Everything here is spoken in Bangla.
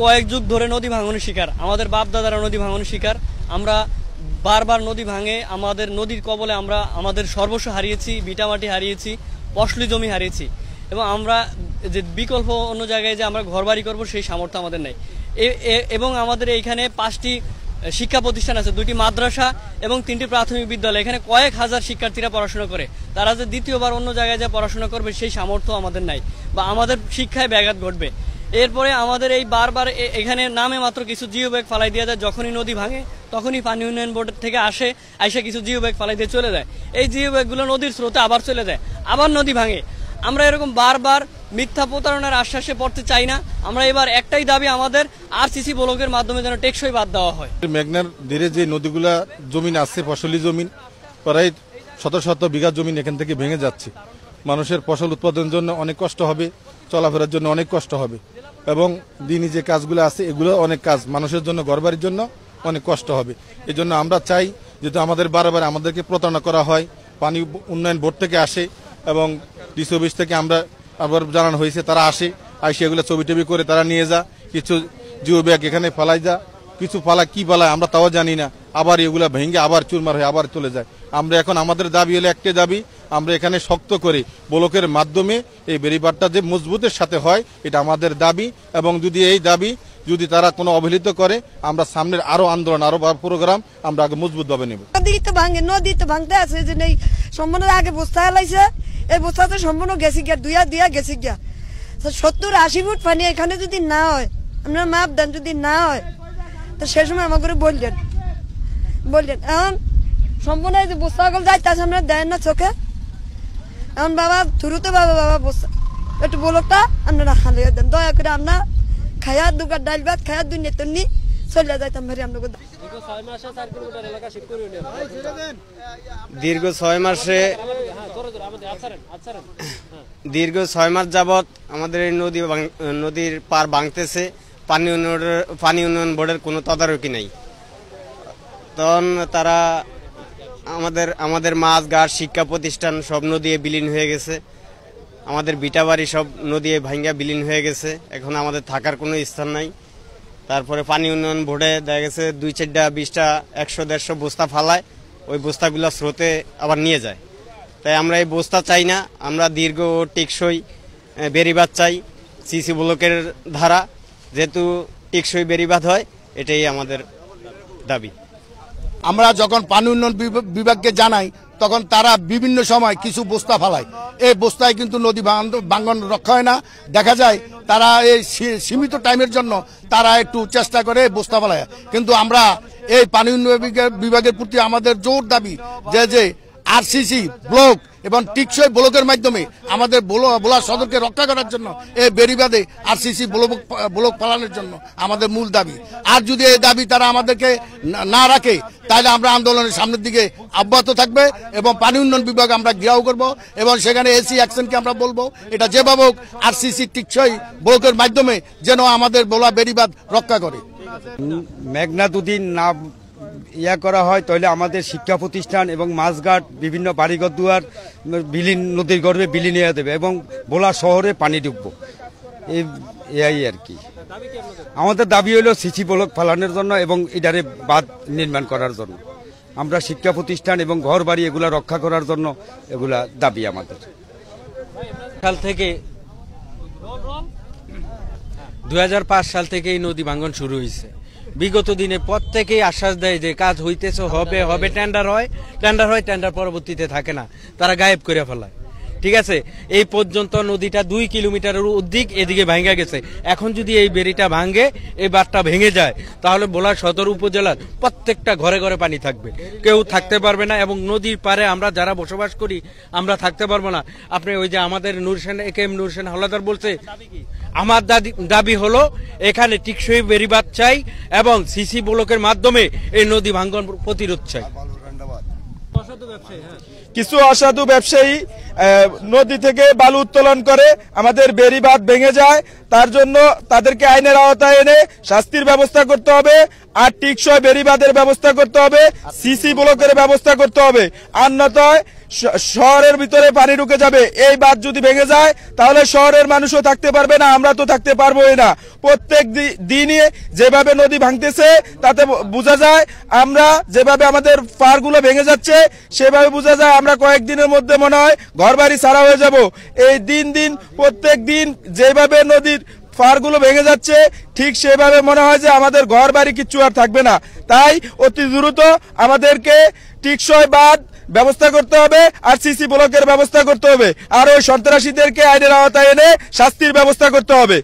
কয়েক যুগ ধরে নদী ভাঙনের শিকার, আমাদের বাপ দাদারা নদী ভাঙনের শিকার। আমরা বারবার নদী ভাঙে আমাদের নদীর কবলে আমরা আমাদের সর্বস্ব হারিয়েছি, ভিটামাটি হারিয়েছি, ফসলি জমি হারিয়েছি, এবং আমরা যে বিকল্প অন্য জায়গায় যে আমরা ঘরবাড়ি করবো সেই সামর্থ্য আমাদের নেই। এবং আমাদের এইখানে 5টি শিক্ষা প্রতিষ্ঠান আছে, 2টি মাদ্রাসা এবং 3টি প্রাথমিক বিদ্যালয়। এখানে কয়েক হাজার শিক্ষার্থীরা পড়াশোনা করে, তারা যে দ্বিতীয়বার অন্য জায়গায় যে পড়াশোনা করবে সেই সামর্থ্য আমাদের নাই, বা আমাদের শিক্ষায় ব্যাঘাত ঘটবে। এরপরে আমাদের এই বারবার এখানে নামে মাত্র কিছু জিও ব্যাগ ফালাই দেওয়া যায়, যখনই নদী ভাঙে তখনই পানি উন্নয়ন বোর্ড থেকে আইসা কিছু জিও ব্যাগ ফালাই দিয়ে চলে যায়। এই জিও ব্যাগগুলো নদীর স্রোতে আবার চলে যায়, আবার নদী ভাঙে। আমরা এরকম বারবার মিথ্যা প্রতারণার আশ্বাসে পড়তে চাই না। আমরা এবার একটাই দাবি, আমাদের আরসিসি ব্লকের মাধ্যমে যেন টেকসই বাদ দেওয়া হয়। মেঘনার তীরে যে নদীগুলা জমিন আছে, ফসলি জমিন, প্রায় শত শত বিঘা জমিন এখান থেকে ভেঙে যাচ্ছে। মানুষের ফসল উৎপাদনের জন্য অনেক কষ্ট হবে, চলাফেরার জন্য অনেক কষ্ট হবে, এবং দিনই যে কাজগুলো আছে এগুলো অনেক কাজ মানুষের জন্য, ঘরবাড়ির জন্য অনেক কষ্ট হবে। এই জন্য আমরা চাই, যেহেতু আমাদের বারবার আমাদেরকে প্রতারণা করা হয়, পানি উন্নয়ন বোর্ড থেকে আসে এবং ডিসি অফিস থেকে আমরা আবার জানানো হয়েছে, তারা আসে এগুলো ছবি টবি করে তারা নিয়ে যা, কিছু জিও ব্যাগ এখানে ফালাই যা, কিছু কি পালায় আমরা তাও জানি না, আবার এগুলা ভেঙে আবার চুরমার হয়ে আবার চলে যায়। আমরা এখন আমাদের দাবি হলো একটাই দাবি, আমরা এখানে শক্ত করে ব্লকের মাধ্যমে এই বেড়িবাঁধটা যে মজবুতের সাথে হয়, এটা আমাদের দাবি। এবং যদি এই দাবি যদি তারা কোনো অবহেলিত করে, আমরা সামনের আরো আন্দোলন, আরো প্রোগ্রাম আমরা আগে মজবুত ভাবে নেব। নদী তো ভাঙতে আছে যে নেই, সম্পূর্ণ আগে বস্তা হেলাইছে, এই বস্তা তো সম্পূর্ণ গেছি গিয়া, দুইয়া গেছি গিয়া 70-80 ফুট পানি এখানে যদি না হয়, আপনার মাপ দেন, যদি না হয় তো সে সময় আমাকে বললেন এখন সম্পূর্ণ যে বস্তা গল যাইতেছে, আপনার দেন না চোখে। এখন বাবা থুরুতে বাবা বস্তা একটু বলকটা আপনারা হালিয়ে দেন, দয়া করে। আমরা খায়া দুগার ডাল ভাত খায়া দুই নেতনি চলে যাইতাম ভারি। আমরা দীর্ঘ 6 মাস যাবৎ আমাদের এই নদীর পার ভাঙতেছে, পানি উন্নয়ন বোর্ডের কোনো তদারকি নাই। তখন তারা আমাদের মাছ ঘাট শিক্ষা প্রতিষ্ঠান সব নদী বিলীন হয়ে গেছে, আমাদের ভিটাবাড়ি সব নদী ভাঙ্গা বিলীন হয়ে গেছে। এখন আমাদের থাকার কোনো স্থান নাই। তারপরে পানি উন্নয়ন বোর্ডে দেখা গেছে 2-4টা 20টা 100-150 বস্তা ফালায়, ওই বস্তাগুলো স্রোতে আবার নিয়ে যায়। তাই আমরা এই বস্তা চাই না, আমরা দীর্ঘ ও টেকসই বেড়িবাঁধ চাই, সিসি ব্লকের ধারা যেহেতু টেকসই বেড়িবাঁধ হয়, এটাই আমাদের দাবি। আমরা যখন পানি উন্নয়ন বিভাগকে জানাই, তখন তারা বিভিন্ন সময় কিছু বস্তা ফালায়। এই বস্তায় কিন্তু নদী ভাঙন রক্ষা হয় না। দেখা যায় তারা এই সীমিত টাইমের জন্য তারা একটু চেষ্টা করে বস্তা ফালায়, কিন্তু আমরা এই পানি উন্নয়ন বিভাগের প্রতি আমাদের জোর দাবি যে আরসিসি ব্লক এবং টিকসই ব্লকের মাধ্যমে আমাদের বোলা সদরকে রক্ষা করার জন্য এই বেড়িবাঁধে আরসিসি ব্লক পালানোর জন্য আমাদের মূল দাবি। আর যদি এই দাবি তারা আমাদেরকে না রাখে, তাহলে আমরা আন্দোলনের সামনের দিকে অব্যাহত থাকবে এবং পানি উন্নয়ন বিভাগ আমরা ঘেরাও করব এবং সেখানে এসি অ্যাকশনকে আমরা বলবো, এটা যেভাবে হোক আরসিসি টিকসই ব্লকের মাধ্যমে যেন আমাদের বোলা বেড়িবাঁধ রক্ষা করে। মেঘনা যদি না করা হয়, তাহলে আমাদের শিক্ষা প্রতিষ্ঠান এবং মাছঘাট বিভিন্ন বাড়িঘর দুয়ার বিলীন, নদীর গর্ভে বিলীন হয়ে দেবে এবং বোলা শহরে পানি ঢুকবো। এই আর কি আমাদের দাবি হলো সিসি ব্লক ফালানোর জন্য এবং এটারে বাঁধ নির্মাণ করার জন্য। আমরা শিক্ষা প্রতিষ্ঠান এবং ঘর বাড়ি এগুলা রক্ষা করার জন্য এগুলা দাবি আমাদের। সাল থেকে 2005 সাল থেকে এই নদী ভাঙ্গন শুরু হয়েছে। বিগত দিনে প্রত্যেকেই আশ্বাস দেয় যে কাজ হইতেছে, হবে, টেন্ডার পরবর্তীতে থাকে না, তারা গায়েব করে ফেলায়। ঠিক আছে, এই পর্যন্ত নদীটা 2 কিলোমিটারের অধিক এদিকে ভাঙ্গা গেছে। এখন যদি এই বেড়িটা ভাঙ্গে, এই বাঁধটা ভেঙে যায়, তাহলে ভোলা সদর উপজেলার প্রত্যেকটা ঘরে ঘরে পানি থাকবে, কেউ থাকতে পারবে না। এবং নদীর পারে আমরা যারা বসবাস করি আমরা থাকতে পারবো না। আপনি ওই যে আমাদের একেএম নূর হোসেন হাওলাদার বলছে, আমার দাবি হলো এখানে টিকসই বেড়িবাঁধ চাই এবং সিসি ব্লকের মাধ্যমে এই নদী ভাঙ্গন প্রতিরোধ চাই। কিছু অসাধু ব্যবসায়ী নদী থেকে বালু উত্তোলন করে আমাদের বেড়িবাঁধ ভেঙে যায়, তার জন্য তাদেরকে আইনের আওতায় এনে শাস্তির ব্যবস্থা করতে হবে, আর টিকসই বেড়িবাঁধের ব্যবস্থা করতে হবে, সিসি ব্লকের ব্যবস্থা করতে হবে। অন্যথায় শহরের ভিতরে পানি ঢুকে যাবে। এই বাঁধ যদি ভেঙে যায় তাহলে শহরের মানুষও থাকতে পারবে না, আমরা তো থাকতে পারবোই না। প্রত্যেক দিনই যেভাবে নদী ভাঙতেছে তাতে বোঝা যায়, আমরা যেভাবে আমাদের পাড়গুলো ভেঙে যাচ্ছে সেভাবে বোঝা যায় আমরা কয়েকদিনের মধ্যে মনে হয় ঘরবাড়ি ছাড়া হয়ে যাব। এই দিন প্রত্যেক দিন যেভাবে নদীর পাড়গুলো ভেঙে যাচ্ছে ঠিক সেভাবে মনে হয় যে আমাদের ঘর বাড়ি কিচ্ছু আর থাকবে না। তাই অতি দ্রুত আমাদেরকে টিকসই বাঁধ ব্যবস্থা করতে হবে আর সিসি ব্লকের ব্যবস্থা করতে হবে, আর ওই সন্ত্রাসীদেরকে আইনের আওতায় এনে শাস্তির ব্যবস্থা করতে হবে।